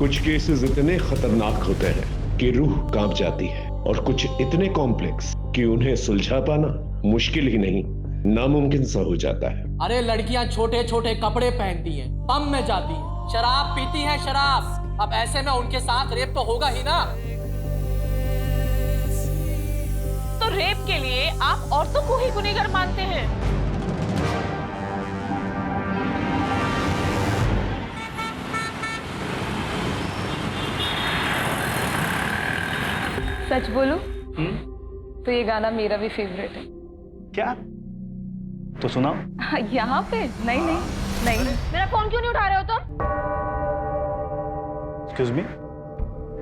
कुछ केसेस इतने खतरनाक होते हैं कि रूह कांप जाती है और कुछ इतने कॉम्प्लेक्स कि उन्हें सुलझा पाना मुश्किल ही नहीं नामुमकिन सा हो जाता है। अरे लड़कियां छोटे छोटे कपड़े पहनती हैं, पब में जाती हैं, शराब पीती हैं, शराब। अब ऐसे में उनके साथ रेप तो होगा ही ना। तो रेप के लिए आप औरतों को ही गुनहगार मानते हैं? सच बोलो तो ये गाना मेरा भी फेवरेट है। क्या? तो सुनाओ। यहाँ पे? नहीं नहीं नहीं। मेरा फोन क्यों नहीं उठा रहे हो तुम? एक्सक्यूज मी,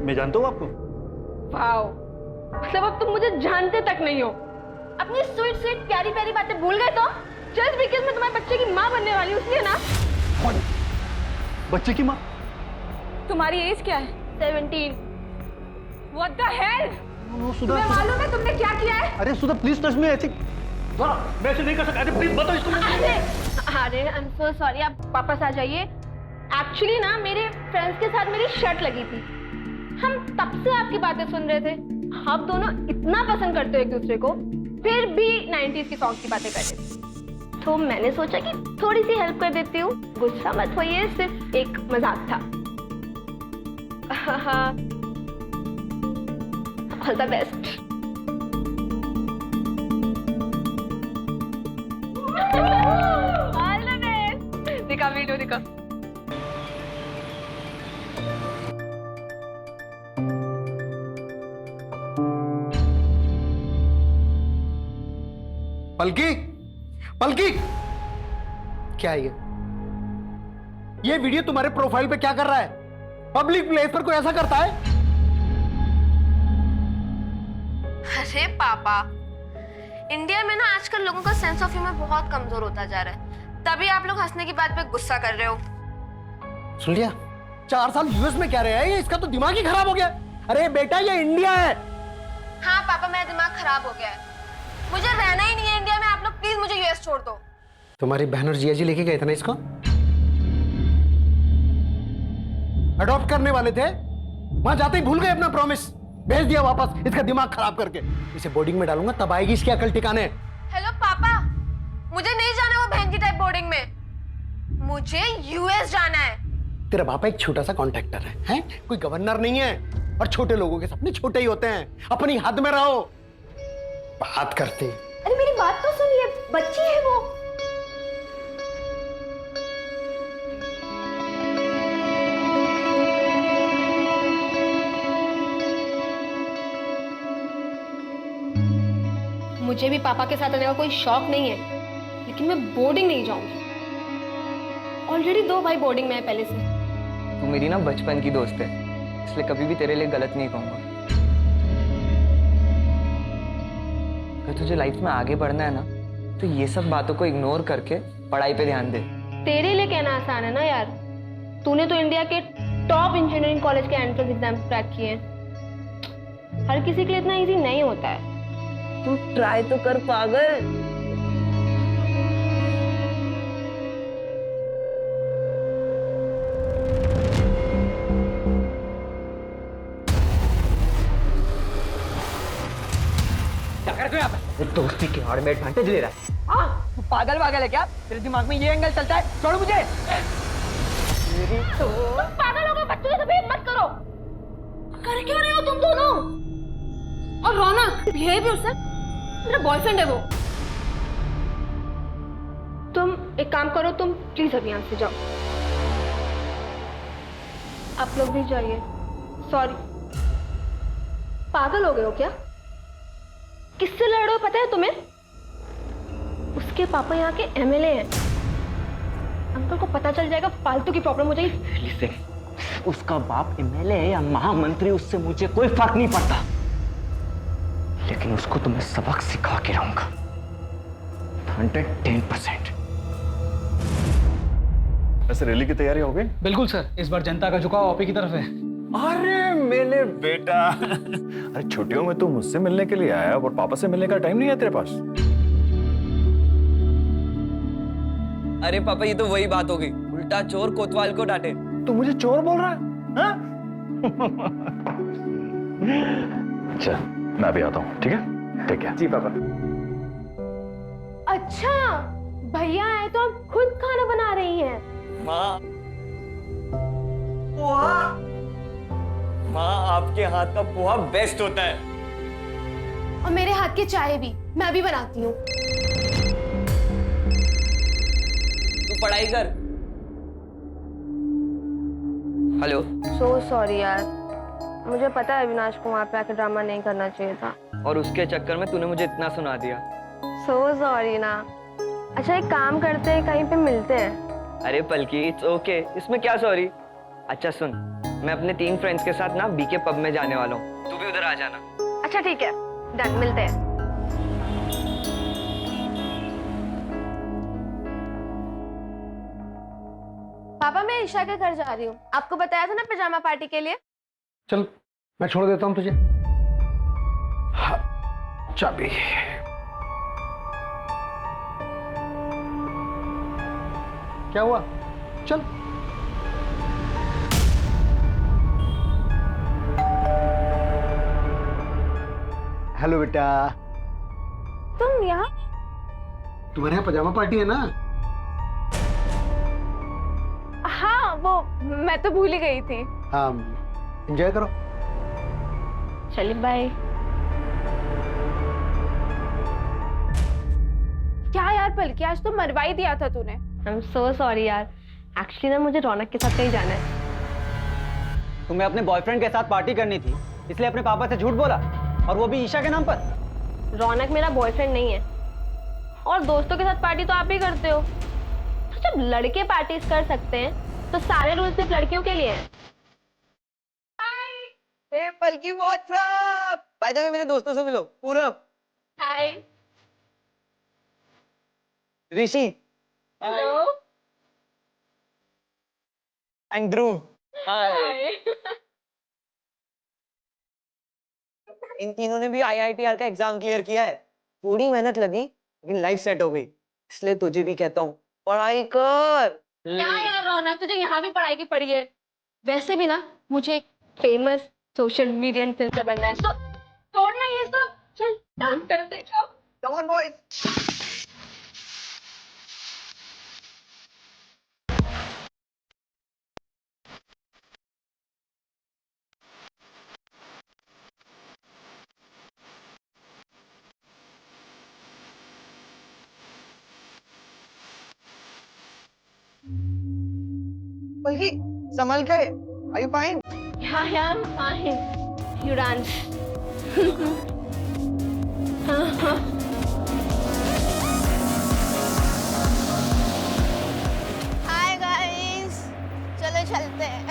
मैं जानता हूँ आपको। वाओ, मतलब अब तुम मुझे जानते तक नहीं हो। अपनी स्वीट स्वीट प्यारी प्यारी बातें भूल गए तो? जस्ट बिकॉज़ मैं तुम्हारे बच्चे की माँ बनने वाली हूँ इसलिए ना? कौन? बच्चे की माँ? तुम्हारी एज क्या है? 17। What the hell? तुम्हें मालूम है तुमने क्या किया है? अरे सुधा प्लीज टच मी, ऐसे मैं ऐसे नहीं कर सकता। अरे प्लीज बताओ इसको। अरे आई एम सो सॉरी, आप वापस आ जाइए। एक्चुअली ना मेरे फ्रेंड्स के साथ मेरी शर्ट लगी थी। हम तब से आपकी बातें सुन रहे थे। आप दोनों इतना पसंद करते हो एक दूसरे को, फिर भी 90s की सॉन्ग की बातें कर रहे थे। तो मैंने सोचा कि थोड़ी सी हेल्प कर देती हूँ। गुस्सा मत होइए, सिर्फ एक मजाक था। All the best. All the best. दिखा वीडियो दिखा। पलकी, पलकी, क्या है ये वीडियो तुम्हारे प्रोफाइल पे क्या कर रहा है? पब्लिक प्लेस पर कोई ऐसा करता है? अरे पापा, इंडिया में ना आजकल लोगों का सेंस ऑफ ह्यूमर बहुत कमजोर होता जा रहा है, तभी आप लोग हंसने की बात पे गुस्सा कर रहे हो। सुन लिया? 4 साल यूएस में क्या रहे हैं? इसका तो दिमाग ही खराब हो गया। अरे बेटा ये इंडिया है। हाँ पापा, मेरा दिमाग खराब हो गया है, मुझे रहना ही नहीं है इंडिया में। आप लोग प्लीज मुझे यूएस छोड़ दो। तुम्हारी बहन और जिया जी लेके गए थे ना इसको? अडॉप्ट करने वाले थे, वहां जाते ही भूल गए अपना प्रॉमिस। भेज दिया वापस इसका दिमाग खराब करके। इसे बोर्डिंग में डालूंगा तब आएगी इसकी अकल ठिकाने। हेलो पापा, मुझे नहीं जाना वो बहन की टाइप बोर्डिंग में, मुझे यूएस जाना है। तेरा पापा एक छोटा सा कॉन्ट्रैक्टर है? कोई गवर्नर नहीं है। और छोटे लोगों के सपने छोटे ही होते हैं। अपनी हद में रहो। बात करते। अरे मेरी बात तो सुनिए, बच्ची है वो। मुझे भी पापा के साथ रहने का कोई शौक नहीं है, लेकिन मैं बोर्डिंग नहीं जाऊंगी। ऑलरेडी 2 भाई बोर्डिंग में है पहले से। तू मेरी ना बचपन की दोस्त है, इसलिए कभी भी तेरे लिए गलत नहीं कहूंगा। अगर तुझे लाइफ में आगे बढ़ना है ना, तो ये सब बातों को इग्नोर करके पढ़ाई पे ध्यान दे। तेरे लिए कहना आसान है ना यार, तूने तो इंडिया के टॉप इंजीनियरिंग कॉलेज के एंट्रेंस एग्जाम क्रैक किए हैं। हर किसी के लिए इतना इजी नहीं होता है। तू ट्राई तो कर पागल। क्या कर रहे हो यहाँ पे? दोस्ती के आड़ में एडवांटेज ले रहा है। हाँ, तू पागल है क्या? तेरे दिमाग में ये एंगल चलता है? छोड़ो मुझे। तुम पागल हो गए, बच्चों से बिहेव मत करो। कर क्यों रहे हो तुम दोनों? और रौनक, बिहेव योरसेल्फ। मेरा बॉयफ्रेंड है वो। तुम एक काम करो, तुम प्लीज अभी यहाँ से जाओ। आप लोग भी जाइए। सॉरी। पागल हो गए हो क्या? किससे लड़ रहे हो पता है तुम्हें? उसके पापा यहाँ के एमएलए हैं। अंकल को पता चल जाएगा, फालतू की प्रॉब्लम हो जाएगी। लिसन, उसका बाप एमएलए है या महामंत्री, उससे मुझे कोई फर्क नहीं पड़ता, लेकिन उसको तो मैं सबक सिखा के रहूंगा। 110%। ऐसे रैली की तैयारी हो गई? बिल्कुल सर, इस बार जनता का झुकाव आप ही की तरफ है। अरे मेरे बेटा, अरे छुट्टियों में तू मुझसे मिलने के लिए आया और पापा से मिलने का टाइम नहीं है तेरे पास? अरे पापा, ये तो वही बात हो गई, उल्टा चोर कोतवाल को डांटे। तू मुझे चोर बोल रहा है? हाँ? चल मैं भी आता हूँ, ठीक है? ठीक है जी पापा। अच्छा भैया आए तो आप खुद खाना बना रही हैं। माँ, पोहा, माँ आपके हाथ का पोहा बेस्ट होता है। और मेरे हाथ की चाय भी मैं भी बनाती हूँ। तू पढ़ाई कर। हेलो। सो सॉरी यार, मुझे पता है अविनाश को वहाँ पे आके ड्रामा नहीं करना चाहिए था। और उसके चक्कर में तूने मुझे इतना सुना दिया। सो सॉरी ना। अच्छा एक काम करते हैं, कहीं पे मिलते हैं। अरे पलकी, इट्स ओके, इसमें क्या सॉरी। अच्छा सुन, मैं अपने 3 फ्रेंड्स के साथ ना बीके पब में जाने वाला हूँ, तू भी उधर आ जाना। अच्छा ठीक है, डन, मिलते हैं। पापा मैं ईशा के घर जा रही हूँ, आपको बताया था ना पिजामा पार्टी के लिए। चल मैं छोड़ देता हूं तुझे। हाँ, चाबी। क्या हुआ? चल। हेलो बेटा। तुम यहाँ? तुम्हारे यहाँ पजामा पार्टी है ना? हाँ वो मैं तो भूल ही गई थी। हाँ, एंजॉय करो। चलिए बाय। क्या यार पलकी, आज तो मरवा ही दिया था तूने। आई एम सो सॉरी यार, एक्चुअली ना मुझे रौनक के साथ कहीं जाना है। तुम्हें अपने बॉयफ्रेंड के साथ पार्टी करनी थी, इसलिए अपने पापा से झूठ बोला, और वो भी ईशा के नाम पर। रौनक मेरा बॉयफ्रेंड नहीं है, और दोस्तों के साथ पार्टी तो आप ही करते हो। तो जब लड़के पार्टीज कर सकते हैं तो सारे रूल सिर्फ लड़कियों के लिए हैं। पलकी व्हाट्सएप, बाय द वे मेरे दोस्तों से मिलो। पूरब, हाय। ऋषि, हेलो। एंड ध्रुव, हाय। इन तीनों ने भी IITR का एग्जाम क्लियर किया है। पूरी मेहनत लगी लेकिन लाइफ सेट हो गई, इसलिए तुझे भी कहता हूँ पढ़ाई कर। क्या यार रौनक, तुझे यहाँ भी पढ़ाई की पड़ी है। वैसे भी ना मुझे एक फेमस सोशल मीडिया इन्फ्लुएंसर बनना है, तो छोड़ना ये सब, चल डांस करते हैं। Come on boys. पलकी संभल के, are you fine? Yeah, I'm fine. You dance. Hi guys, चलो चलते हैं।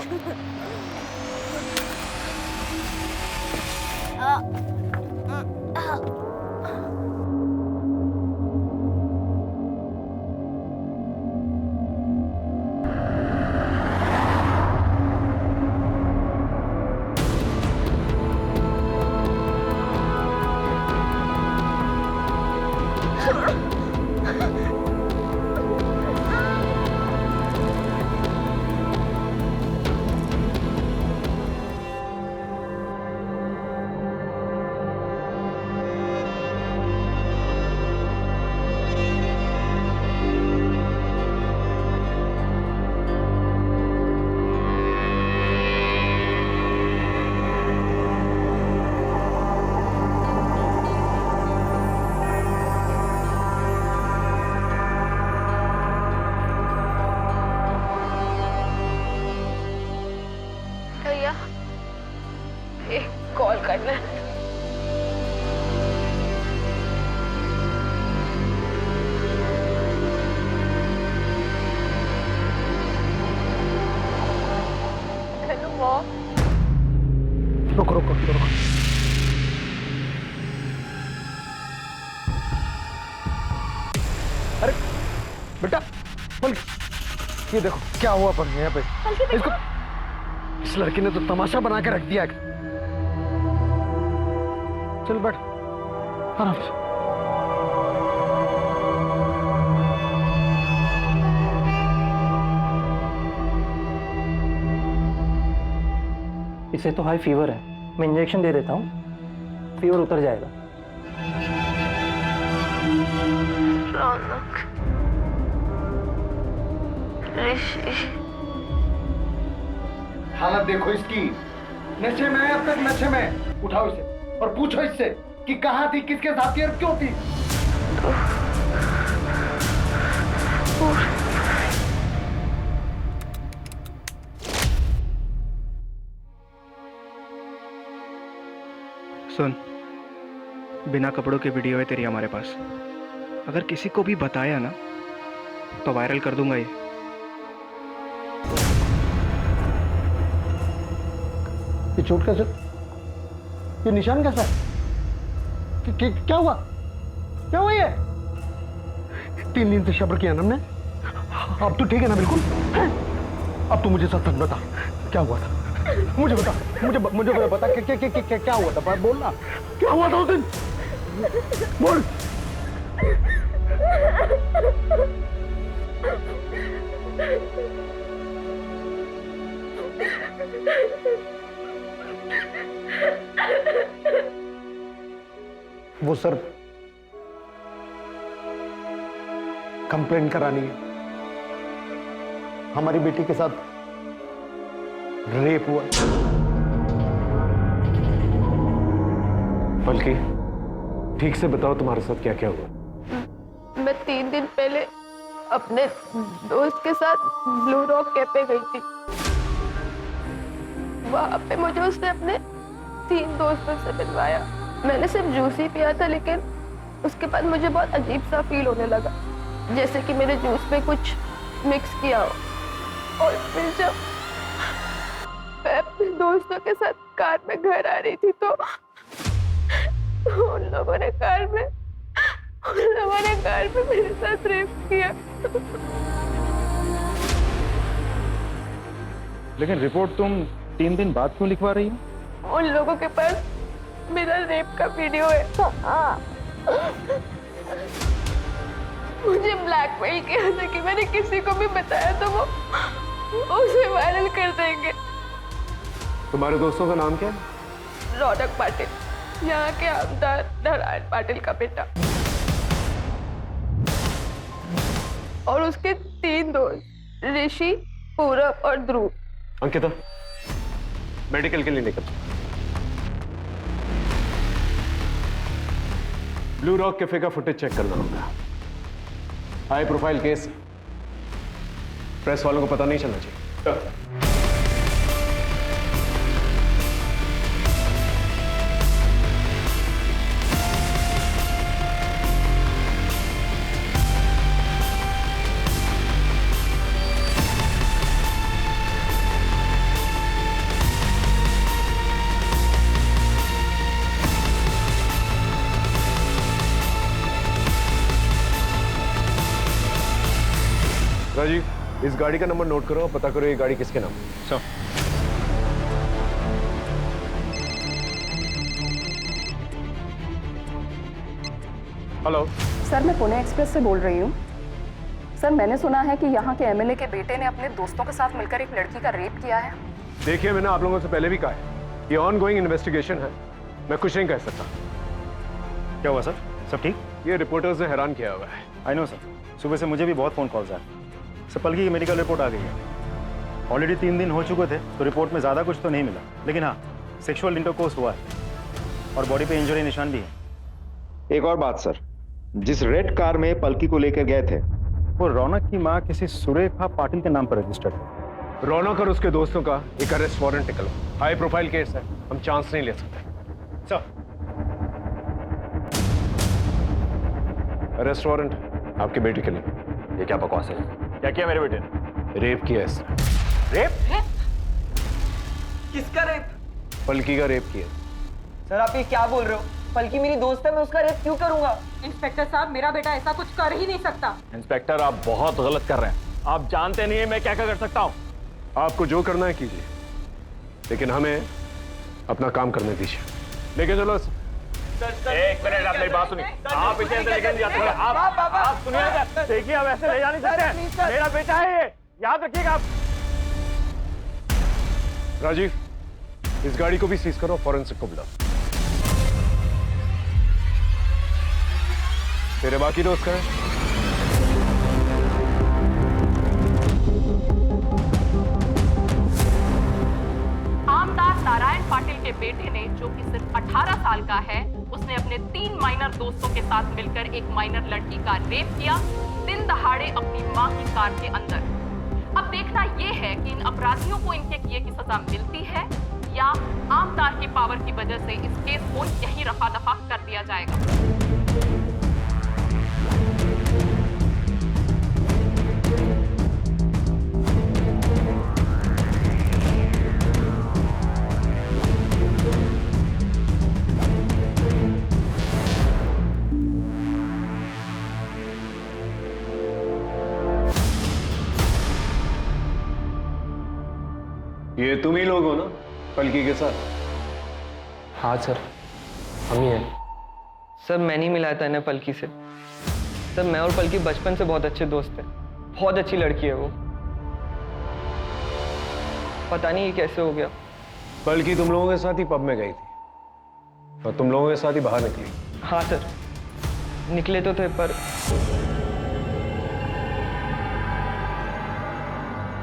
भैया एक कॉल करना है। Hello mom. रुको रुको रुको। अरे बेटा, पलकी, ये देखो क्या हुआ पर यहाँ पे। इसको, इस लड़की ने तो तमाशा बना के रख दिया। चल बैठ आराम से। इसे तो हाई फीवर है, मैं इंजेक्शन दे देता हूँ, फीवर उतर जाएगा। रौनक, ऋषि, हालत देखो इसकी, नशे में है अब तक, नशे में। उठाओ इसे और पूछो इससे कि कहाँ थी, किसके साथ थी और क्यों थी। सुन, बिना कपड़ों के वीडियो है तेरी हमारे पास। अगर किसी को भी बताया ना तो वायरल कर दूंगा ये। चोट कैसे, ये निशान कैसा है? क्या हुआ, क्या हुआ? ये 3 दिन से सब्र किया ना हमने, अब तो ठीक है ना बिल्कुल? अब तू मुझे सच सच बता, क्या हुआ था? मुझे बता, मुझे बता क्या हुआ था? बोल ना, क्या हुआ था उस दिन? बोल। वो सर कंप्लेंट करानी है, हमारी बेटी के साथ रेप हुआ। बल्कि ठीक से बताओ तुम्हारे साथ क्या क्या हुआ। मैं 3 दिन पहले अपने दोस्त के साथ ब्लू रॉक कैफे गई थी। वहां पे मुझे उसने अपने 3 दोस्तों से मिलवाया। मैंने सिर्फ जूस ही पिया था, लेकिन उसके बाद मुझे बहुत अजीब सा फील होने लगा, जैसे कि मेरे जूस में कुछ मिक्स किया हो। और फिर जब मैं अपने दोस्तों के साथ कार में घर आ रही थी तो उन लोगों ने कार में मेरे साथ रेप किया। लेकिन रिपोर्ट तुम 3 दिन बाद क्यों लिखवा रही हो? उन लोगों के पास मेरा रेप का वीडियो है। मुझे ब्लैकमेल किया था कि मैंने किसी को भी बताया तो वो उसे वायरल कर देंगे। तुम्हारे दोस्तों का नाम क्या है? रौनक पाटिल, यहाँ के आमदार नारायण पाटिल का बेटा, और उसके 3 दोस्त ऋषि, पूरब और ध्रुव। अंकिता, मेडिकल के लिए निकल। ब्लू रॉक कैफे का फुटेज चेक करना होगा। हाई प्रोफाइल केस, प्रेस वालों को पता नहीं चलना चाहिए। राजीव, इस गाड़ी का नंबर नोट करो और पता करो ये गाड़ी किसके नाम है। सर, हेलो सर, मैं पुणे एक्सप्रेस से बोल रही हूँ। सर, मैंने सुना है कि यहाँ के एमएलए के बेटे ने अपने दोस्तों के साथ मिलकर एक लड़की का रेप किया है। देखिए, मैंने आप लोगों से पहले भी कहा है, ये ऑनगोइंग इन्वेस्टिगेशन है, मैं कुछ नहीं कह सकता। क्या हुआ सर? सब ठीक? ये रिपोर्टर्स ने हैरान किया हुआ है। आई नो सर, सुबह से मुझे भी बहुत फोन कॉल्स आए। सर, पलकी की मेडिकल रिपोर्ट आ गई है। ऑलरेडी 3 दिन हो चुके थे तो रिपोर्ट में ज़्यादा कुछ तो नहीं मिला, लेकिन हाँ, सेक्सुअल इंटरकोर्स हुआ है और बॉडी पे इंजरी निशान भी है। एक और बात सर, जिस रेड कार में पलकी को लेकर गए थे वो रौनक की माँ किसी सुरेखा पाटिल के नाम पर रजिस्टर्ड है। रौनक और उसके दोस्तों का एक अरेस्ट वारंट निकला। हाई प्रोफाइल केस है, हम चांस नहीं ले सकते। सर, अरेस्ट वारंट आपके बेटे के लिए। ये क्या बकवास है? क्या किया मेरे बेटे ने? रेप किया इसने। रेप? किसका रेप? पलकी का रेप किया। सर आप ये क्या बोल रहे हो? पलकी मेरी दोस्त है, मैं उसका रेप क्यों करूंगा? इंस्पेक्टर साहब, मेरा बेटा ऐसा कुछ कर ही नहीं सकता। इंस्पेक्टर, आप बहुत गलत कर रहे हैं। आप जानते नहीं है मैं क्या क्या कर सकता हूँ। आपको जो करना है कीजिए, लेकिन हमें अपना काम करने दीजिए। लेके चलो। एक मिनट, आप मेरी बात सुनिए। आप इसे अंदर लेकर जाते हैं। आप सुनिए, देखिए, आप ऐसे ले जा नहीं सकते। मेरा बेटा है ये, याद रखिएगा आप। राजीव, इस गाड़ी को भी सीज करो, फॉरेंसिक को बुलाओ। तेरे बाकी दोस्त कहाँ हैं? आमदार नारायण पाटिल के बेटे ने, जो कि सिर्फ 18 साल का है, उसने अपने 3 माइनर दोस्तों के साथ मिलकर एक माइनर लड़की का रेप किया, दिन दहाड़े अपनी मां की कार के अंदर। अब देखना यह है कि इन अपराधियों को इनके किए की सजा मिलती है या आमदार की पावर की वजह से इस केस को यहीं रफा दफा कर दिया जाएगा। ये तुम ही लोग हो ना पलकी के साथ? हाँ सर, हम ही हैं। सर मैं नहीं मिला था इन्हें पलकी से। सर मैं और पलकी बचपन से बहुत अच्छे दोस्त हैं। बहुत अच्छी लड़की है वो। पता नहीं ये कैसे हो गया। पलकी तुम लोगों के साथ ही पब में गई थी और तुम लोगों के साथ ही बाहर निकली। हाँ सर, निकले तो थे पर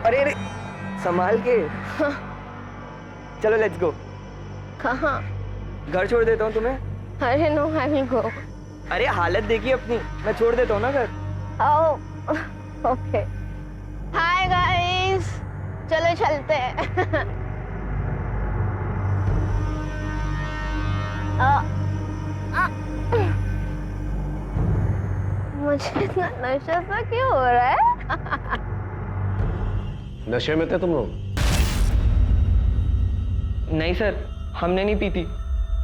अरे संभाल के। चलो लेट्स गो। कहाँ? घर छोड़ देता हूँ तुम्हें। अरे नो, आई विल गो। अरे हालत देखिए अपनी, मैं छोड़ देता हूँ ना घर। ओके। हाय गाइस, चलो चलते हैं। मुझे इतना नशा सा क्यों हो रहा है? नशे में थे तुम लोग? नहीं सर, हमने नहीं पी थी।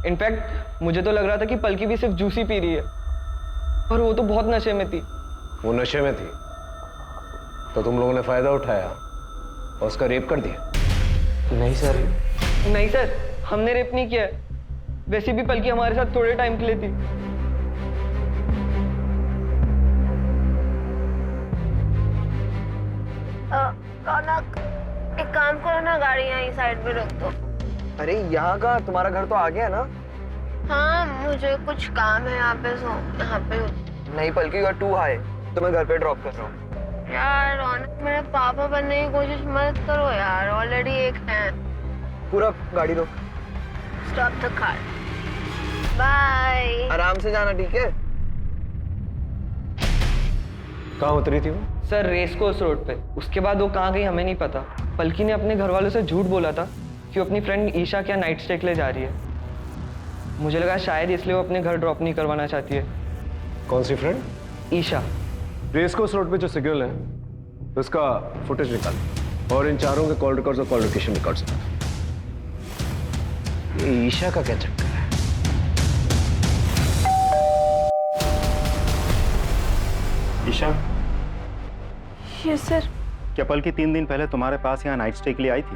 इनफैक्ट मुझे तो लग रहा था कि पलकी भी सिर्फ जूस ही पी रही है, पर वो तो बहुत नशे में थी। वो नशे में थी तो तुम लोगों ने फायदा उठाया और उसका रेप कर दिया? नहीं सर। नहीं सर, हमने रेप नहीं किया है। वैसे भी पलकी हमारे साथ थोड़े टाइम के लिए थी। रौनक, एक काम करो ना, गाड़ी यहीं साइड में रख दो। अरे यहाँ का, तुम्हारा घर तो आ गया ना। हाँ, मुझे कुछ काम है यहाँ पे, सो यहाँ पे। नहीं पलकी, यू आर टू हाई, तो मैं घर पे ड्रॉप कर रहा हूँ। यार रौनक, मेरे पापा बनने की कोशिश मत करो यार, ऑलरेडी एक है। पूरा गाड़ी रोक। Stop the car. बाय। आराम से जाना, ठीक है? कहाँ उतरी थी वो? सर रेस कोर्स रोड पे। उसके बाद वो कहाँ गई हमें नहीं पता। पलकी ने अपने घर वालों से झूठ बोला था कि वो अपनी फ्रेंड ईशा क्या नाइट स्टे के लिए जा रही है। मुझे लगा शायद इसलिए वो अपने घर ड्रॉप नहीं करवाना चाहती है। कौन सी friend? Isha. Race course road पे जो सिग्नल है उसका फुटेज निकाल और इन चारों के कॉल रिकॉर्ड्स और कॉल लोकेशन रिकॉर्ड्स। ये ईशा का क्या चक्कर है? Isha, yes sir. क्या पलकी 3 दिन पहले तुम्हारे पास यहाँ नाइट स्टे के लिए आई थी?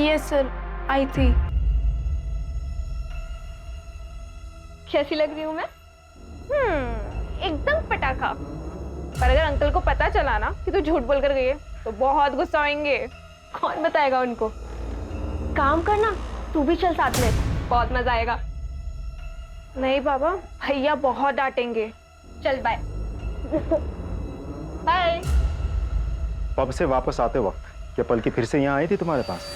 यस सर, आई थी। कैसी लग रही हूँ मैं? एकदम पटाखा। पर अगर अंकल को पता चला ना कि तू झूठ बोल कर गई है तो बहुत गुस्सा होंगे। कौन बताएगा उनको? काम करना, तू भी चल साथ में, बहुत मजा आएगा। नहीं बाबा, भैया बहुत डांटेंगे। चल बाय। बाय। पब से वापस आते वक्त क्या पलकी फिर से यहाँ आई थी तुम्हारे पास?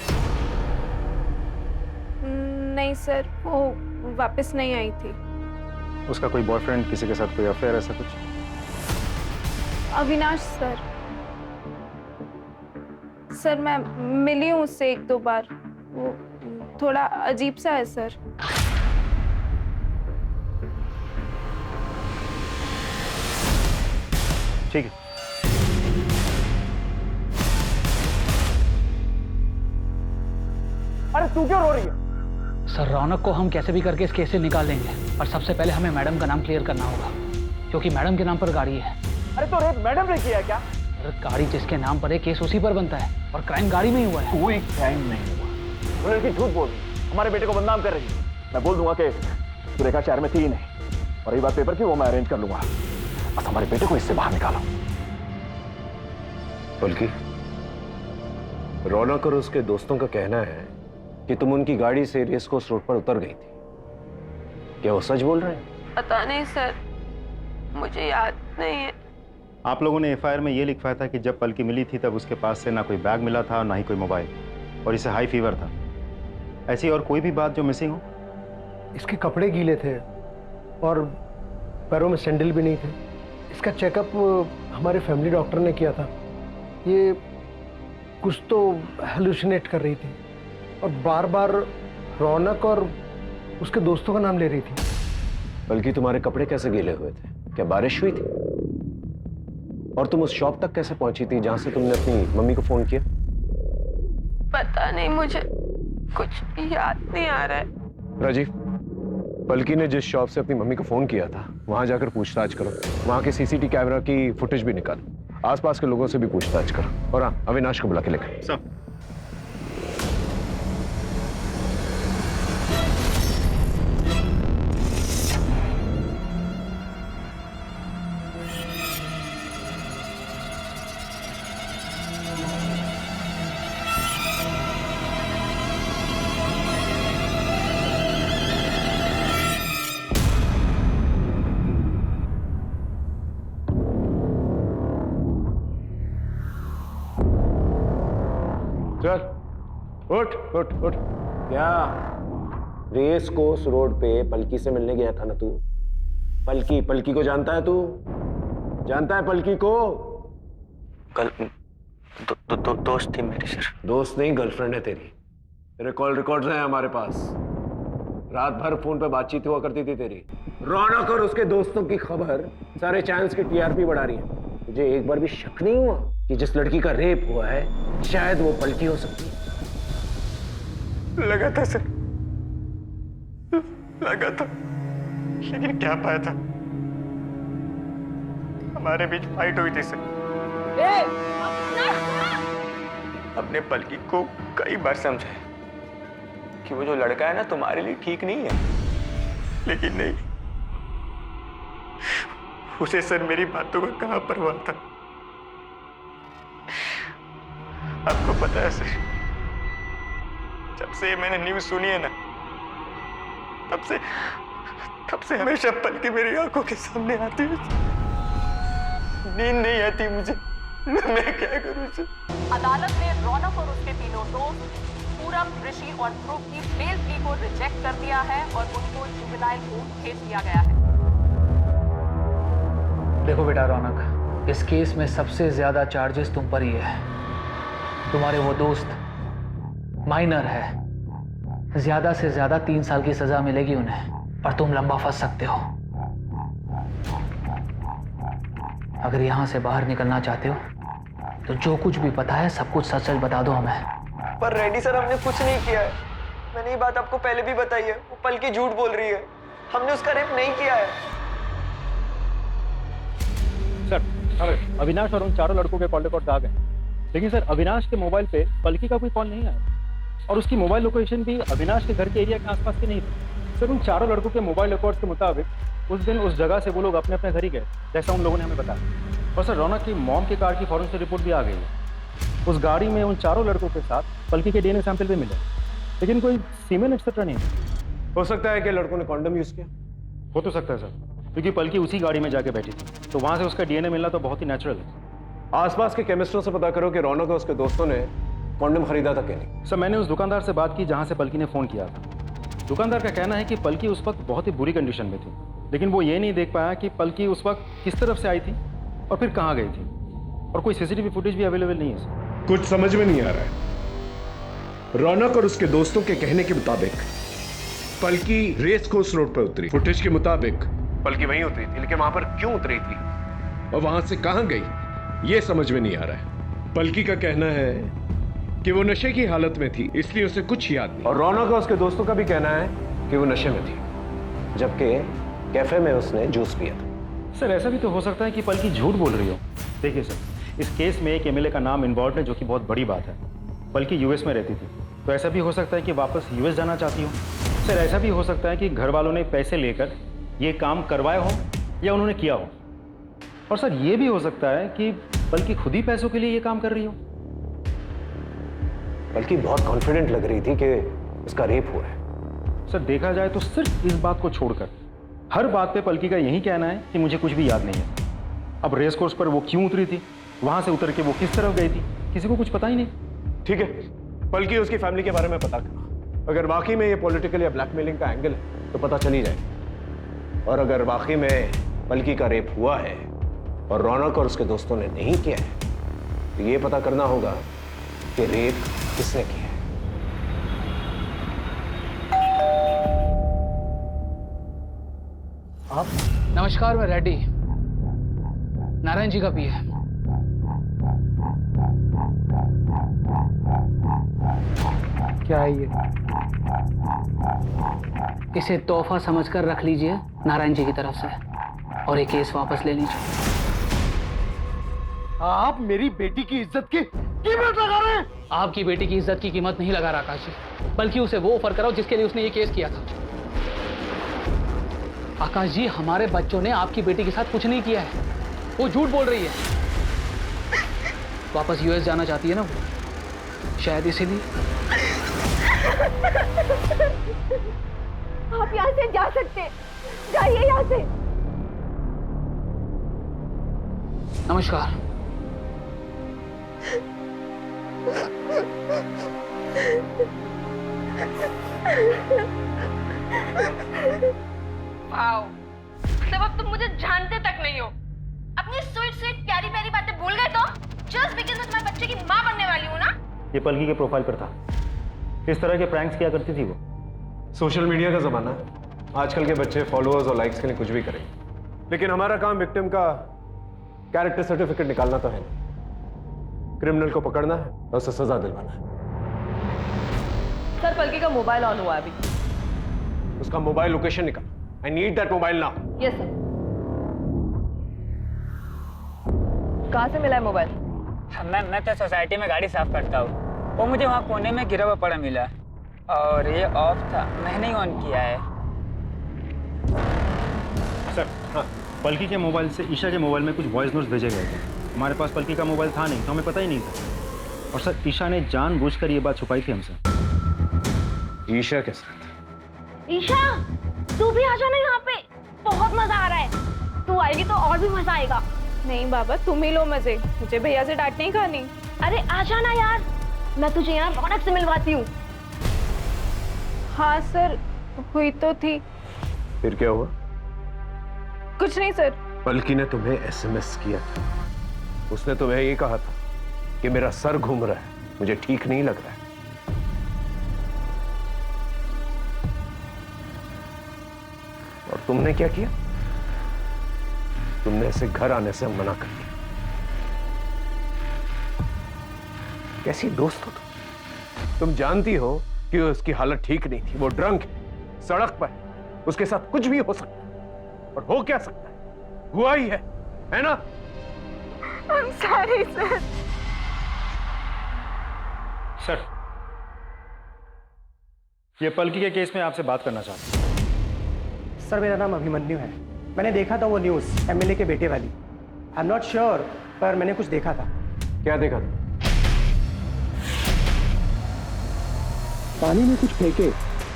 नहीं सर, वो वापस नहीं आई थी। उसका कोई बॉयफ्रेंड, किसी के साथ कोई अफेयर, ऐसा कुछ? अविनाश सर। सर मैं मिली हूँ उससे 1-2 बार। वो थोड़ा अजीब सा है सर। ठीक है। अरे तू क्यों रो रही है? सर रौनक को हम कैसे भी करके इस केस से निकाल देंगे, पर सबसे पहले हमें मैडम का नाम क्लियर करना होगा, क्योंकि मैडम के नाम पर गाड़ी है। अरे तो रेप मैडम ने किया है क्या? अरे गाड़ी जिसके नाम पर है, केस उसी पर बनता है, और क्राइम गाड़ी में ही हुआ है। कोई क्राइम नहीं हुआ। वो लड़की झूठ बोल रही, हमारे बेटे को बदनाम कर रही है। मैं बोल दूंगा कि सुरेखा शहर में थी ही नहीं, और रही बात पेपर की, वो मैं अरेंज कर लूंगा। बस हमारे बेटे को इससे बाहर निकालो। बल्कि रौनक और उसके दोस्तों का कहना है कि तुम उनकी गाड़ी से रेस कोर्स रोड पर उतर गई थी। क्या वो सच बोल रहे हैं? पता नहीं सर, मुझे याद नहीं है। आप लोगों ने एफआईआर में ये लिखवाया था कि जब पलकी मिली थी तब उसके पास से ना कोई बैग मिला था ना ही कोई मोबाइल, और इसे हाई फीवर था। ऐसी और कोई भी बात जो मिसिंग हो? इसके कपड़े गीले थे और पैरों में सैंडल भी नहीं थे। इसका चेकअप हमारे फैमिली डॉक्टर ने किया था। ये कुछ तो हेलुसिनेट कर रही थी और बार बार रौनक और उसके दोस्तों का नाम ले रही थी। बल्कि तुम्हारे कपड़े कैसे गीले हुए थे? क्या बारिश हुई थी? और तुम उस शॉप तक कैसे पहुंची थी जहां से तुमने अपनी मम्मी को फोन किया? पता नहीं, मुझे कुछ याद नहीं आ रहा है। राजीव, पलकी ने जिस शॉप से अपनी मम्मी को फोन किया था वहां जाकर पूछताछ करो। वहां के सीसीटीवी कैमरा की फुटेज भी निकालो। आसपास के लोगों से भी पूछताछ करो। और हाँ, अविनाश को बुला के लेकर। सब चल, उठ उठ उठ। क्या रेस कोर्स रोड पे पलकी से मिलने गया था ना तू? पलकी को जानता है तू? जानता है पलकी को? कल दोस्त थी मेरी सर। दोस्त नहीं, गर्लफ्रेंड है तेरी। तेरे कॉल रिकॉर्ड्स हैं हमारे पास। रात भर फोन पे बातचीत हुआ करती थी तेरी। रौनक और उसके दोस्तों की खबर सारे चैनल्स की टीआरपी बढ़ा रही है। तुझे एक बार भी शक नहीं हुआ कि जिस लड़की का रेप हुआ है शायद वो पलकी हो सकती है? लगा था सर, लगा था, लेकिन क्या पाया था? हमारे बीच फाइट हुई थी सर। अपने पलकी को कई बार समझाया कि वो जो लड़का है ना तुम्हारे लिए ठीक नहीं है, लेकिन नहीं, उसे सर मेरी बातों का कहां परवाह था। आपको पता है सर, जब से मैंने न्यूज सुनी है ना, तब से हमेशा पलकी मेरी आंखों के सामने आती है। नींद नहीं आती मुझे, मैं क्या करूं सर? अदालत ने रौनक और उसके तीनों दोस्त पूरब, ऋषि और ध्रुव की बेल प्ली को रिजेक्ट कर दिया है और उनको जुवेनाइल होम भेज दिया गया है। देखो बेटा रौनक, इस केस में सबसे ज्यादा चार्जेस तुम पर ही है। तुम्हारे वो दोस्त माइनर है, ज्यादा से ज्यादा 3 साल की सजा मिलेगी उन्हें, पर तुम लंबा फंस सकते हो। अगर यहां से बाहर निकलना चाहते हो तो जो कुछ भी पता है सब कुछ सच सच बता दो हमें। पर रेड्डी सर, हमने कुछ नहीं किया है। मैंने ये बात आपको पहले भी बताई है। वो पलकी झूठ बोल रही है, हमने उसका रेप नहीं किया है। सर, अविनाश और उन चारों लड़कों के कॉल रिकॉर्ड आ गए, लेकिन सर अविनाश के मोबाइल पे पलकी का कोई कॉल नहीं आया और उसकी मोबाइल लोकेशन भी अविनाश के घर के एरिया के आसपास की नहीं थी। सर, उन चारों लड़कों के मोबाइल रिकॉर्ड्स के मुताबिक उस दिन उस जगह से वो लोग अपने अपने घर ही गए, जैसा उन लोगों ने हमें बताया। और सर, रौनक की मॉम की कार की फॉरेंसिक रिपोर्ट भी आ गई है। उस गाड़ी में उन चारों लड़कों के साथ पलकी के डीएनए सैंपल भी मिले, लेकिन कोई सीमेन एक्सेट्रा नहीं। हो सकता है कि लड़कों ने कॉन्डम यूज किया। हो तो सकता है सर, क्योंकि पलकी उसी गाड़ी में जाके बैठी थी, तो वहां से उसका डीएनए मिलना तो बहुत ही नेचुरल है। आसपास के केमिस्टों से पता करो कि रौनक और उसके दोस्तों ने कॉन्डम खरीदा था कि नहीं। सर, मैंने उस दुकानदार से बात की जहां से पलकी ने फोन किया था। दुकानदार का कहना है कि पलकी उस वक्त बहुत ही बुरी कंडीशन में थी, लेकिन वो ये नहीं देख पाया कि पलकी उस वक्त किस तरफ से आई थी और फिर कहाँ गई थी, और कोई सीसीटीवी फुटेज भी अवेलेबल नहीं है सर। कुछ समझ में नहीं आ रहा है। रौनक और उसके दोस्तों के कहने के मुताबिक पलकी रेस कोर्स रोड पर उतरी। फुटेज के मुताबिक पलकी वहीं उतरी थी, लेकिन वहां पर क्यों उतरी थी और वहां से कहां गई ये समझ में नहीं आ रहा है। पलकी का कहना है कि वो नशे की हालत में थी, इसलिए उसे कुछ याद नहीं। और रौनक और उसके दोस्तों का भी कहना है कि वो नशे में थी, जबकि कैफे में उसने जूस पिया था। सर, ऐसा भी तो हो सकता है कि पलकी झूठ बोल रही हो। देखिए सर, इस केस में एक एमएलए का नाम इन्वॉल्व है, जो कि बहुत बड़ी बात है। पलकी यूएस में रहती थी, तो ऐसा भी हो सकता है कि वापस यूएस जाना चाहती हो। सर, ऐसा भी हो सकता है कि घर वालों ने पैसे लेकर ये काम करवाया हो या उन्होंने किया हो। और सर, ये भी हो सकता है कि पलकी खुद ही पैसों के लिए ये काम कर रही हो। बल्कि बहुत कॉन्फिडेंट लग रही थी कि उसका रेप हुआ है। सर देखा जाए तो सिर्फ इस बात को छोड़कर हर बात पे पलकी का यही कहना है कि मुझे कुछ भी याद नहीं है। अब रेस कोर्स पर वो क्यों उतरी थी, वहां से उतर के वो किस तरफ गई थी, किसी को कुछ पता ही नहीं। ठीक है, पलकी उसकी फैमिली के बारे में पता करो। अगर वाकई में ये पॉलिटिकल या ब्लैकमेलिंग का एंगल है तो पता चल ही जाएगा। और अगर वाकई में पलकी का रेप हुआ है और रौनक और उसके दोस्तों ने नहीं किया है तो ये पता करना होगा कि रेप किसने किया है। आप? नमस्कार, मैं रेड्डी, नारायण जी का पी है। क्या है ये? इसे तोहफा समझकर रख लीजिए नारायण जी की तरफ से, और ये केस वापस ले लीजिए। आप मेरी बेटी की इज्जत की कीमत लगा रहे हैं? आपकी बेटी की इज्जत की कीमत नहीं लगा रहा आकाश जी, बल्कि उसे वो ऑफर कराओ जिसके लिए उसने ये केस किया था। आकाश जी, हमारे बच्चों ने आपकी बेटी के साथ कुछ नहीं किया है, वो झूठ बोल रही है। वापस यूएस जाना चाहती है ना वो, शायद इसीलिए। आप यहाँ से जा सकते हैं, जाइए यहाँ से। नमस्कार। वाओ, मतलब अब तुम मुझे जानते तक नहीं हो। अपनी स्वीट स्वीट प्यारी प्यारी बातें भूल गए तो? जस्ट बिकॉज़ मैं तुम्हारे बच्चे की माँ बनने वाली हूँ ना? ये पलकी के प्रोफाइल पर था, इस तरह के प्रैंक्स किया करती थी वो। सोशल मीडिया का जमाना है, आजकल के बच्चे फॉलोअर्स और लाइक्स के लिए कुछ भी करें, लेकिन हमारा काम विक्टिम का कैरेक्टर सर्टिफिकेट निकालना तो है नहीं। क्रिमिनल को पकड़ना है और उसे सजा दिलवाना है। सर, पलकी का मोबाइल ऑन हुआ अभी। उसका मोबाइल लोकेशन निकाल। I need that mobile now. Yes sir. कहाँ से मिला है मोबाइल? मैं तो सोसाइटी में गाड़ी साफ करता हूँ, वो मुझे वहाँ कोने में गिरा हुआ पड़ा मिला और ये ऑफ था, मैंने ही ऑन किया है। सर हाँ, पलकी के मोबाइल से ईशा के मोबाइल में कुछ वॉइस नोट्स भेजे गए थे। हमारे पास पलकी का मोबाइल था नहीं तो हमें पता ही नहीं था। और सर ईशा ने जानबूझकर ये बात छुपाई थी हमसे। ईशा के साथ? ईशा, तू भी आ जाना यहाँ पे, बहुत मजा आ रहा है। तू आएगी तो और भी मजा आएगा। नहीं बाबा, तुम ही लो मजे, मुझे भैया से डांट नहीं खानी। अरे आ जाना यार, मैं तुझे यहाँ रौनक से मिलवाती हूँ। हाँ सर, हुई तो थी। फिर क्या हुआ? कुछ नहीं सर। पलकी ने तुम्हें एसएमएस किया था, उसने तुम्हें ये कहा था कि मेरा सर घूम रहा है, मुझे ठीक नहीं लग रहा है। और तुमने क्या किया? तुमने इसे घर आने से मना कर दिया। कैसी दोस्त हो तुम जानती हो कि उसकी हालत ठीक नहीं थी, वो ड्रंक है, सड़क पर है, उसके साथ कुछ भी हो सकता है। और हो क्या सकता है, हुआ ही है ना? I'm sorry sir. सर, ये पलकी के केस में आपसे बात करना चाहता हूँ। सर, मेरा नाम अभिमन्यु है। मैंने देखा था वो न्यूज़ एमएलए के बेटे वाली। आई एम नॉट श्योर, पर मैंने कुछ देखा था। क्या देखा था? पानी में कुछ फेंके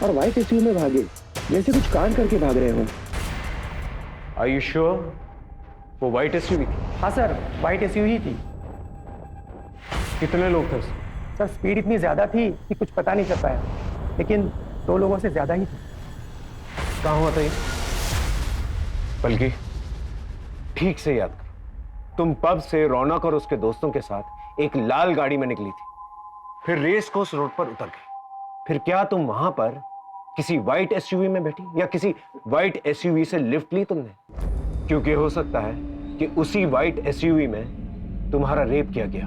और व्हाइट एसयू में भागे, जैसे कुछ कांड करके भाग रहे हो। Are you sure? वो व्हाइट एसयूवी थी? हाँ सर, व्हाइट एसयूवी ही थी। कितने लोग थे उसमें? सर, स्पीड इतनी ज्यादा थी कि कुछ पता नहीं चल पाया, लेकिन 2 लोगों से ज्यादा ही थी। कहाँ हुआ था ये? बल्कि ठीक से याद करो, तुम पब से रौनक और उसके दोस्तों के साथ एक लाल गाड़ी में निकली थी, फिर रेस कोर्स रोड पर उतर गई। फिर क्या तुम वहां पर किसी व्हाइट एसयूवी में बैठी या किसी व्हाइट एसयूवी से लिफ्ट ली तुमने? क्योंकि हो सकता है कि उसी व्हाइट एसयूवी में तुम्हारा रेप किया गया।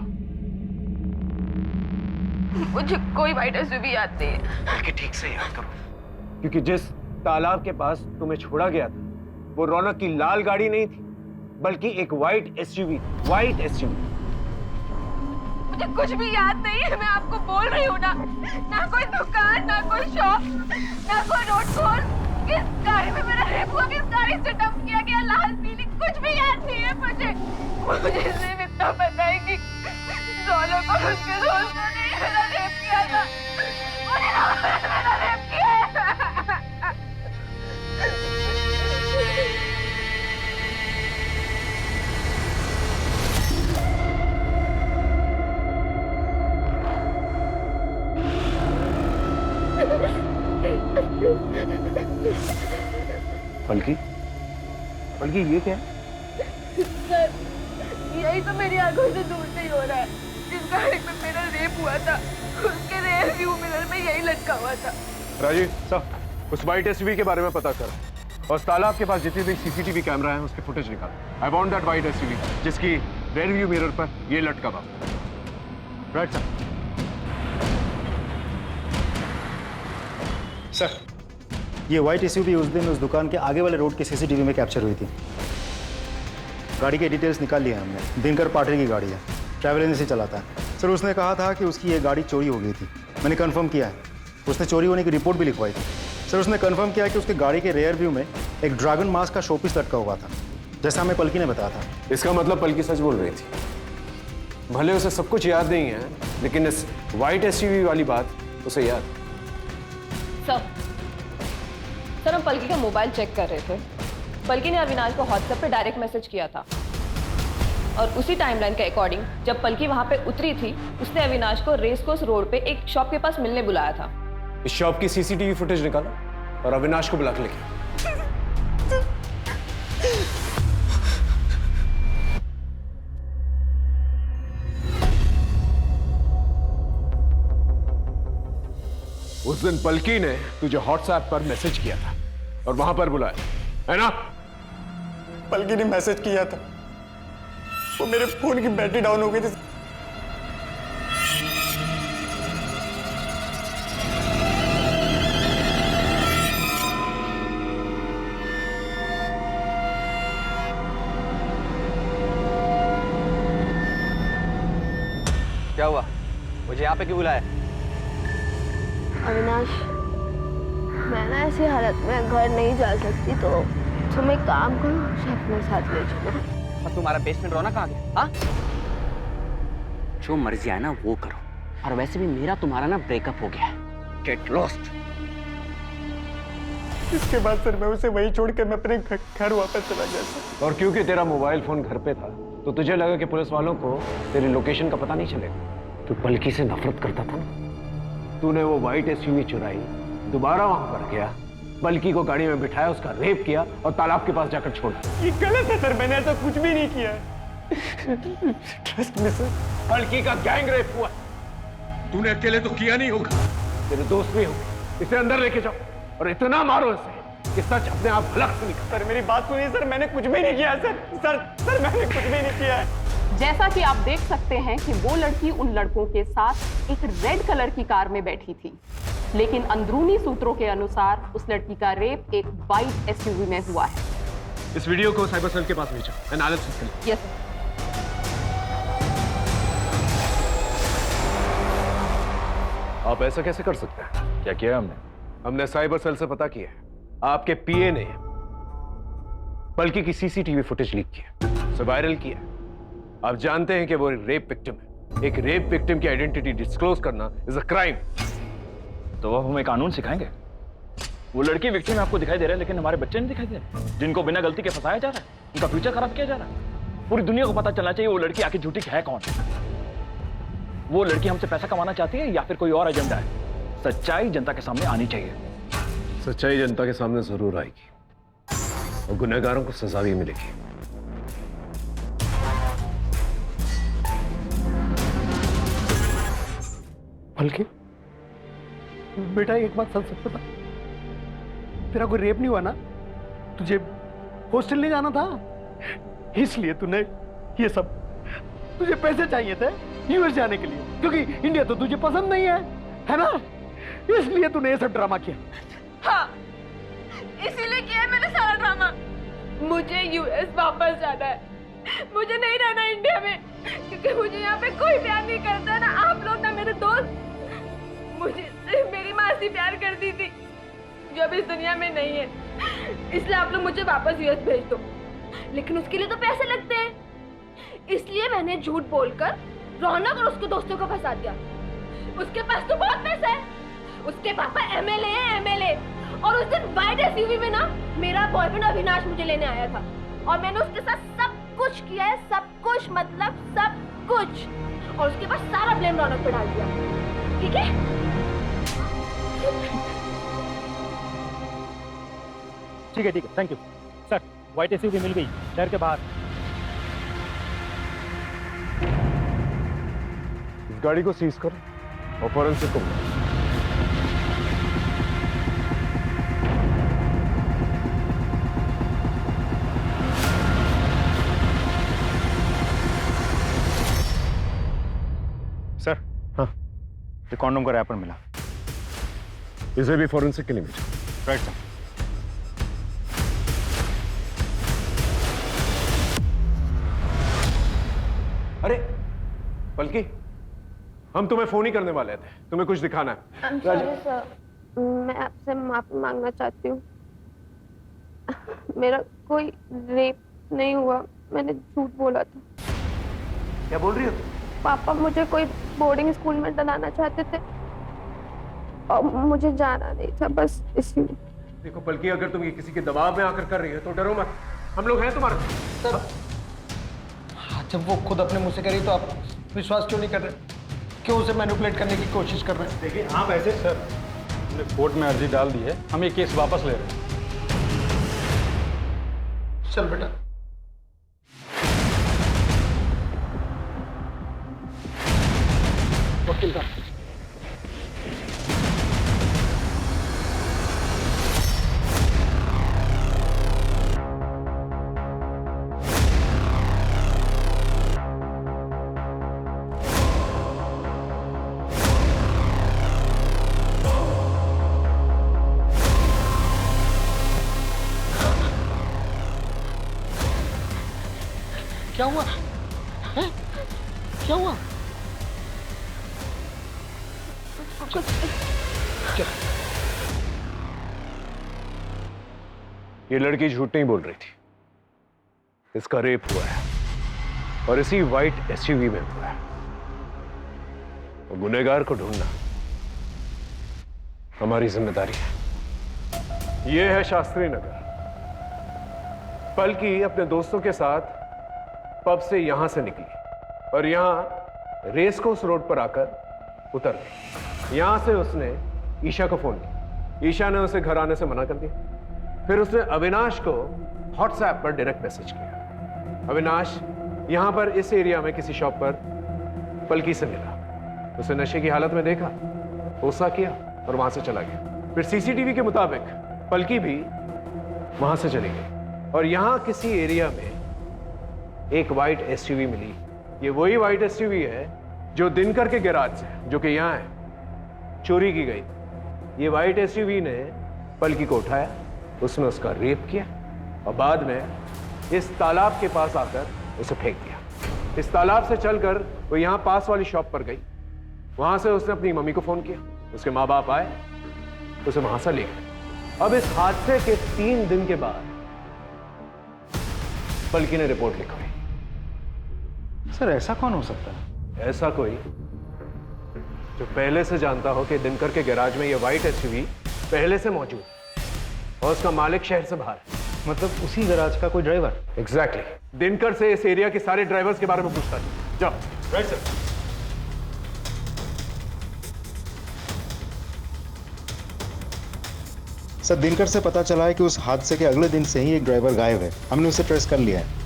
मुझे कोई व्हाइट एसयूवी याद नहीं है। बल्कि ठीक से याद करो, क्योंकि जिस तालाब के पास तुम्हें छोड़ा गया था वो रौनक की लाल गाड़ी नहीं थी, बल्कि एक व्हाइट एसयूवी। White SUV. मुझे कुछ भी याद नहीं है, मैं आपको बोल रही हूँ ना। ना कोई दुकान, ना कोई शॉप, ना कोई रोड कॉल। किस गाड़ी में मेरा रेप हुआ, किस गाड़ी से डंप किया गया, लाल पीली, कुछ भी याद नहीं है मुझे सिर्फ इतना पता है कि रौनक और उसके दोस्तों ने मेरा रेप किया था। पलकी, पलकी ये क्या है? सर, यही तो मेरी आंखों से दूर नहीं हो रहा है। जिस गाड़ी में मेरा रेप हुआ था, उसके रेयर व्यू मिरर में यही लटका हुआ था। राजीव सर, उस वाइट एसयूवी के बारे में पता कर और तालाब के पास जितने भी सीसीटीवी कैमरा है उसके फुटेज निकाल। I want that white SUV जिसकी रेयर व्यू मिरर पर ये लटका हुआ। Right sir. सर, ये व्हाइट एसयूवी उस दिन उस दुकान के आगे वाले रोड के सीसीटीवी में कैप्चर हुई थी। गाड़ी के डिटेल्स निकाल लिए हमने। दिनकर पाटिल की गाड़ी है, ट्रैवल एजेंसी चलाता है। सर, उसने कहा था कि उसकी ये गाड़ी चोरी हो गई थी। मैंने कंफर्म किया है, उसने चोरी होने की रिपोर्ट भी लिखवाई थी। सर, उसने कंफर्म किया कि उसकी गाड़ी के रेयर व्यू में एक ड्रैगन मास्क का शोपीस लटका हुआ था, जैसा हमें पलकी ने बताया था। इसका मतलब पलकी सच बोल रही थी। भले उसे सब कुछ याद नहीं है, लेकिन इस वाइट एसयूवी वाली बात उसे याद। सर, हम पलकी का मोबाइल चेक कर रहे थे। पलकी ने अविनाश को व्हाट्सएप पे डायरेक्ट मैसेज किया था और उसी टाइमलाइन के अकॉर्डिंग जब पलकी वहां पे उतरी थी, उसने अविनाश को रेस कोर्स रोड पे एक शॉप के पास मिलने बुलाया था। इस शॉप की सीसीटीवी फुटेज निकालो और अविनाश को बुला के लेके। उस दिन पलकी ने तुझे व्हाट्सएप पर मैसेज किया था और वहां पर बुलाया, है ना? पलकी ने मैसेज किया था, वो मेरे फोन की बैटरी डाउन हो गई थी। क्या हुआ? मुझे यहाँ पे क्यों बुलाया? अविनाश, मैं ना ऐसी हालत में घर नहीं जा सकती, तो तुम एक काम करो, मुझे अपने साथ ले चलो। और तुम्हारा बेसमेंट रोना कहाँ गया? हाँ? जो मर्जी आए ना वो करो, और वैसे भी मेरा तुम्हारा ना ब्रेकअप हो गया है। Get lost. इसके बाद सर मैं उसे वहीं छोड़कर मैं अपने घर वापस चला गया सर। और क्योंकि तेरा मोबाइल फोन घर पे था तो तुझे लगा कि पुलिस वालों को तेरी लोकेशन का पता नहीं चलेगा। तू पलकी से नफरत करता था ना, तूने वो व्हाइट एसयूवी चुराई, दोबारा वहां पर गया, पलकी को गाड़ी में बिठाया, उसका रेप किया और तालाब के पास जाकर छोड़ा। ये गलत है सर, मैंने ऐसा कुछ भी नहीं किया। Trust me sir. पलकी का गैंग रेप हुआ। तूने अकेले तो किया नहीं होगा, तेरे दोस्त भी होंगे। इसे अंदर लेके जाओ और इतना मारो इसे कि सच अपने आप भलक से निकले। सर मेरी बात सुनिए सर, मैंने कुछ भी नहीं किया सर मैंने कुछ भी नहीं किया है। जैसा कि आप देख सकते हैं कि वो लड़की उन लड़कों के साथ एक रेड कलर की कार में बैठी थी, लेकिन अंदरूनी सूत्रों के अनुसार उस लड़की का रेप एक वाइट एसयूवी में हुआ है। इस वीडियो को साइबर सेल के पास भेजो, एनालिसिस के लिए। यस। आप ऐसा कैसे कर सकते हैं? क्या किया हमने साइबर सेल से पता किया है, आपके पीए ने पलकी की सीसीटीवी फुटेज लीक किया, उसे वायरल किया। आप जानते हैं कि वो रेप विक्टिम है। एक रेप विक्टिम की आइडेंटिटी डिस्क्लोज करना इज अ क्राइम। तो अब हमें कानून सिखाएंगे? वो लड़की विक्टिम आपको दिखाई दे रहा है, लेकिन हमारे बच्चे नहीं दिखाई दे रहे, जिनको बिना गलती के फंसाया जा रहा है, उनका फ्यूचर खराब किया जा रहा है। पूरी दुनिया को पता चलना चाहिए वो लड़की आखिर झूठी है कौन। वो लड़की हमसे पैसा कमाना चाहती है या फिर कोई और एजेंडा है? सच्चाई जनता के सामने आनी चाहिए। सच्चाई जनता के सामने जरूर आएगी और गुनहगारों को सजा भी मिलेगी। पलकी, बेटा एक बात सच बता, तेरा कोई रेप नहीं हुआ ना? तुझे हॉस्टल नहीं जाना था, इसलिए तूने ये सब, तुझे पैसे चाहिए थे यूएस जाने के लिए, क्योंकि इंडिया तो तुझे पसंद नहीं है ना? इसलिए तूने ये सब ड्रामा किया। हाँ, इसीलिए किया है मैंने सारा ड्रामा। मुझे यूएस वापस जाना है, मुझे नहीं रहना इंडिया में, क्योंकि मुझे यहाँ पे कोई प्यार नहीं करता, ना आप लोग ना मेरे दोस्त। मुझे सिर्फ मेरी मासी प्यार करती थी, जो अब इस दुनिया में नहीं है, इसलिए आप लोग मुझे वापस यूएस भेज दो। लेकिन उसके लिए तो पैसे लगते हैं, इसलिए मैंने झूठ बोलकर रौनक और उसके दोस्तों को फंसा दिया। उसके पास तो बहुत पैसा है, उसके पापा एमएलए हैं, एमएलए। और उस दिन वाइट एसयूवी में ना मेरा बॉयफ्रेंड अविनाश मुझे लेने आया था, और मैंने उसके साथ सब कुछ किया है, सब कुछ मतलब सब कुछ, और उसके बाद सारा ब्लेम रौनक पे डाल दिया। ठीक है? ठीक है, thank you sir. White SUV मिल गई शहर के बाहर। इस गाड़ी को सीज करो और फॉरेंसिक को बुलाओ। सर, हाँ, ये कॉन्डोम का रैपर मिला। इसे भी फॉरेंसिक के लिए भेजो। Right sir. अरे पलकी, हम तुम्हें फोन ही करने वाले थे, तुम्हें कुछ दिखाना है। सॉरी सर, मैं आपसे माफी मांगना चाहती हूँ। मेरा कोई रेप नहीं हुआ, मैंने झूठ बोला था। क्या बोल रही हो? पापा मुझे कोई बोर्डिंग स्कूल में डलाना चाहते थे और मुझे जाना नहीं था, बस इसलिए। देखो पलकी, अगर तुम ये किसी के दबाव में आकर कर रही हो तो डरो मत, हम लोग हैं तुम्हारे साथ। जब वो खुद अपने मुंह से करी तो आप विश्वास क्यों नहीं कर रहे? क्यों उसे मैनिपुलेट करने की कोशिश कर रहे हैं? देखिए आप ऐसे सर, हमने कोर्ट में अर्जी डाल दी है, हम ये केस वापस ले रहे हैं। चल बेटा। वकील साहब, क्या हुआ? हैं? क्या हुआ? ये लड़की झूठ नहीं बोल रही थी, इसका रेप हुआ है और इसी व्हाइट एसयूवी में हुआ है। और गुनहगार को ढूंढना हमारी जिम्मेदारी है। यह है शास्त्री नगर। पलकी अपने दोस्तों के साथ पब से यहां से निकली और यहां रेस कोर्स रोड पर आकर उतर गई। यहां से उसने ईशा को फोन किया। ईशा ने उसे घर आने से मना कर दिया। फिर उसने अविनाश को व्हाट्सएप पर डायरेक्ट मैसेज किया। अविनाश यहां पर इस एरिया में किसी शॉप पर पलकी से मिला, उसे नशे की हालत में देखा, गुस्सा किया और वहां से चला गया। फिर सीसीटीवी के मुताबिक पलकी भी वहां से चली गई और यहां किसी एरिया में एक व्हाइट एसयूवी मिली। ये वही व्हाइट एसयूवी है जो दिनकर के गैराज से, जो कि यहां है, चोरी की गई। ये व्हाइट एसयूवी ने पलकी को उठाया, उसने उसका रेप किया और बाद में इस तालाब के पास आकर उसे फेंक दिया। इस तालाब से चलकर वो यहां पास वाली शॉप पर गई। वहां से उसने अपनी मम्मी को फोन किया, उसके माँ बाप आए, उसे वहां से ले गए। अब इस हादसे के 3 दिन के बाद पलकी ने रिपोर्ट लिखवाई। सर ऐसा कौन हो सकता है? ऐसा कोई जो पहले से जानता हो कि दिनकर के गैराज में ये व्हाइट एसयूवी पहले से मौजूद और उसका मालिक शहर से बाहर है। मतलब उसी गैराज का कोई ड्राइवर? एग्जैक्टली। दिनकर से इस एरिया के सारे ड्राइवर्स के बारे में पूछता है। जाओ। Right sir. सर, दिनकर से पता चला है कि उस हादसे के अगले दिन से ही एक ड्राइवर गायब है। हमने उसे ट्रेस कर लिया है।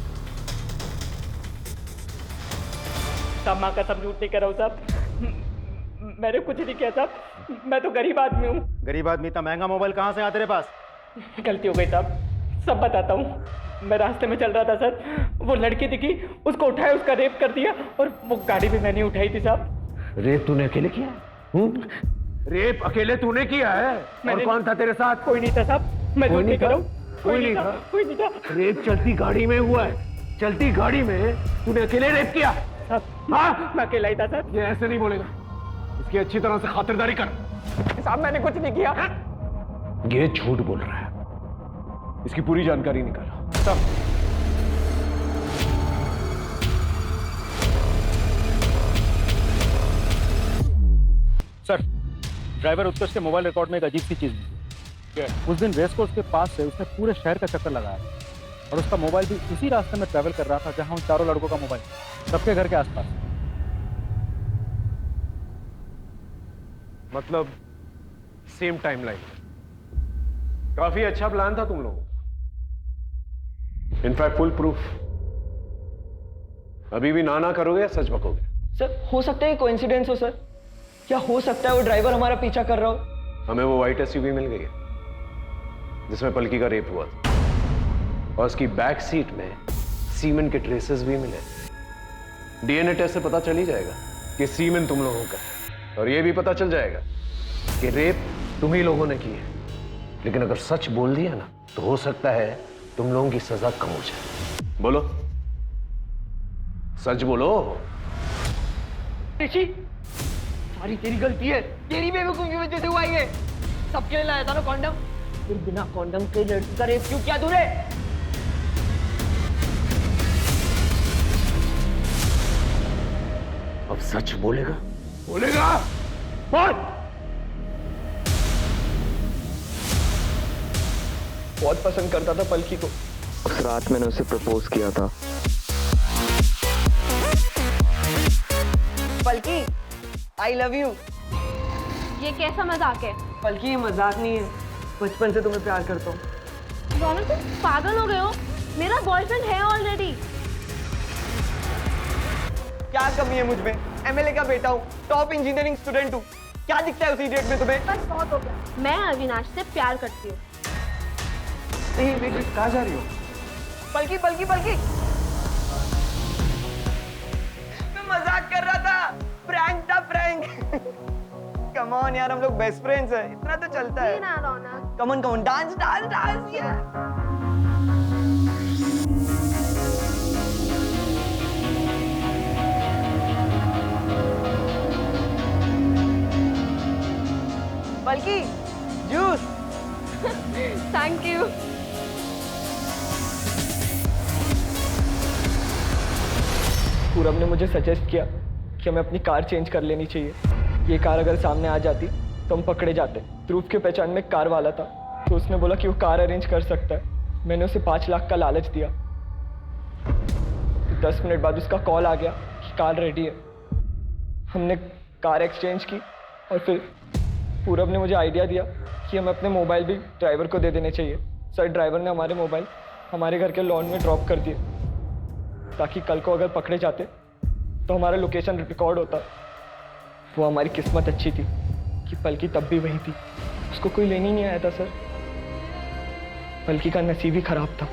साहब माँ का सब झूठ नहीं कर रहा हूँ साहब, मैंने कुछ नहीं किया साहब, मैं तो गरीब आदमी हूँ। गरीब आदमी? इतना महंगा मोबाइल कहाँ से आया तेरे पास? गलती हो गई साहब, सब बताता हूँ। मैं रास्ते में चल रहा था सर, वो लड़की दिखी, उसको उठाया, उसका रेप कर दिया और वो गाड़ी भी मैंने उठाई थी साहब। रेप तूने अकेले किया? रेप अकेले तूने किया है? और कौन था तेरे साथ? कोई नहीं था साहब, मैं झूठ नहीं कर रहा हूँ। कोई नहीं था? कोई नहीं था। रेप चलती गाड़ी में हुआ है। चलती गाड़ी में तूने अकेले रेप किया? हाँ, मैं अकेला ही था सर। ये ऐसे नहीं बोलेगा, इसकी अच्छी तरह से खातिरदारी कर। साहब मैंने कुछ नहीं किया। ये झूठ बोल रहा है, इसकी पूरी जानकारी निकालो। सब सर, ड्राइवर उत्कर्ष के मोबाइल रिकॉर्ड में एक अजीब सी चीज मिली। उस दिन रेस कोर्स के पास से उसने पूरे शहर का चक्कर लगाया और उसका मोबाइल भी उसी रास्ते में ट्रैवल कर रहा था जहां उन चारों लड़कों का मोबाइल, सबके घर के आसपास। मतलब सेम टाइमलाइन। काफी अच्छा प्लान था तुम लोगों का। In fact full proof. अभी भी ना करोगे या सच बकोगे? सर हो सकता है कोइंसिडेंस हो सर, क्या हो सकता है वो ड्राइवर हमारा पीछा कर रहा हो? हमें वो व्हाइट एसयूवी मिल गई है जिसमें पलकी का रेप हुआ था, और उसकी बैक सीट में सीमेंट के ट्रेसेस भी मिले। डीएनए टेस्ट से पता चल ही जाएगा कि सीमेंट तुम लोगों का है, और ये भी पता चल जाएगा कि रेप तुम ही लोगों ने की है। लेकिन अगर सच बोल दिया ना तो हो सकता है तुम लोगों की सजा कम हो जाए। बोलो, सच बोलो। ऋषि, सारी तेरी गलती है, तेरी बेवकूफी की वजह से हुआ ये। सबके लिए लाया था ना कॉन्डम, फिर बिना कॉन्डम के लड़की का रेप क्यों किया तूने? अब सच बोलेगा? बोलेगा? बोल। बहुत पसंद करता था पलकी को। उस रात मैंने उसे प्रपोज किया था। पलकी, आई लव यू। ये कैसा मजाक है? पलकी ये मजाक नहीं है, बचपन से तुम्हें प्यार करता हूँ। रौनक तुम पागल हो गए हो? मेरा बॉयफ्रेंड है ऑलरेडी। क्या कमी है मुझ में? एमएलए का बेटा हूँ, टॉप इंजीनियरिंग स्टूडेंट हूँ, क्या दिखता है उस इडियट में तुम्हें? बस बहुत हो गया। मैं अविनाश से प्यार करती हूँ। नहीं बेटी, कहाँ जा रही हो? पलकी पलकी पलकी, मैं मजाक कर रहा था, प्रैंक था प्रैंक। कम ऑन यार, हम लोग बेस्ट फ्रेंड्स हैं, इतना तो चलता है। ना Raunak, come on dance dance dance यार। Palki, juice. Thank you. Purab ने मुझे सजेस्ट किया कि हमें अपनी कार चेंज कर लेनी चाहिए। ये कार अगर सामने आ जाती तो हम पकड़े जाते। ध्रुव के पहचान में एक कार वाला था, तो उसने बोला कि वो कार अरेंज कर सकता है। मैंने उसे 5 लाख का लालच दिया। तो 10 मिनट बाद उसका कॉल आ गया कि कार रेडी है। हमने कार एक्सचेंज की और फिर पूरब ने मुझे आइडिया दिया कि हमें अपने मोबाइल भी ड्राइवर को दे देने चाहिए। सर ड्राइवर ने हमारे मोबाइल हमारे घर के लॉन में ड्रॉप कर दिए, ताकि कल को अगर पकड़े जाते तो हमारा लोकेशन रिकॉर्ड होता। वो हमारी किस्मत अच्छी थी कि पलकी तब भी वही थी, उसको कोई लेने नहीं आया था सर। पलकी का नसीब ही खराब था।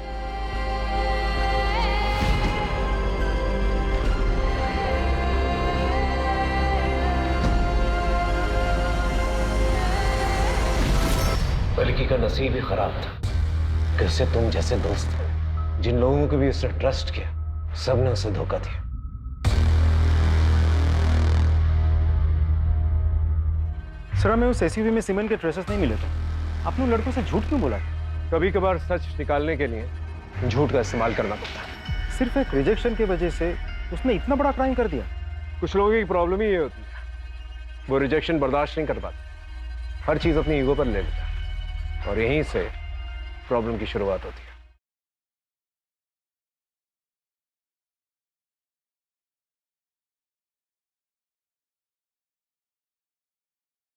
पलकी का नसीब ही खराब था कि उससे तुम जैसे दोस्त, जिन लोगों को भी उसने ट्रस्ट किया, सबने उसे धोखा दिया। सर हमें उस एसयूवी में सीमेंट के ट्रेसेस नहीं मिले थे। आपने लड़कों से झूठ क्यों बोला? कभी कभार सच निकालने के लिए झूठ का इस्तेमाल करना पड़ता है। सिर्फ एक रिजेक्शन की वजह से उसने इतना बड़ा क्राइम कर दिया। कुछ लोगों की प्रॉब्लम ही ये होती है, वो रिजेक्शन बर्दाश्त नहीं कर पाते, हर चीज अपनी ईगो पर ले लेता है, और यहीं से प्रॉब्लम की शुरुआत होती है।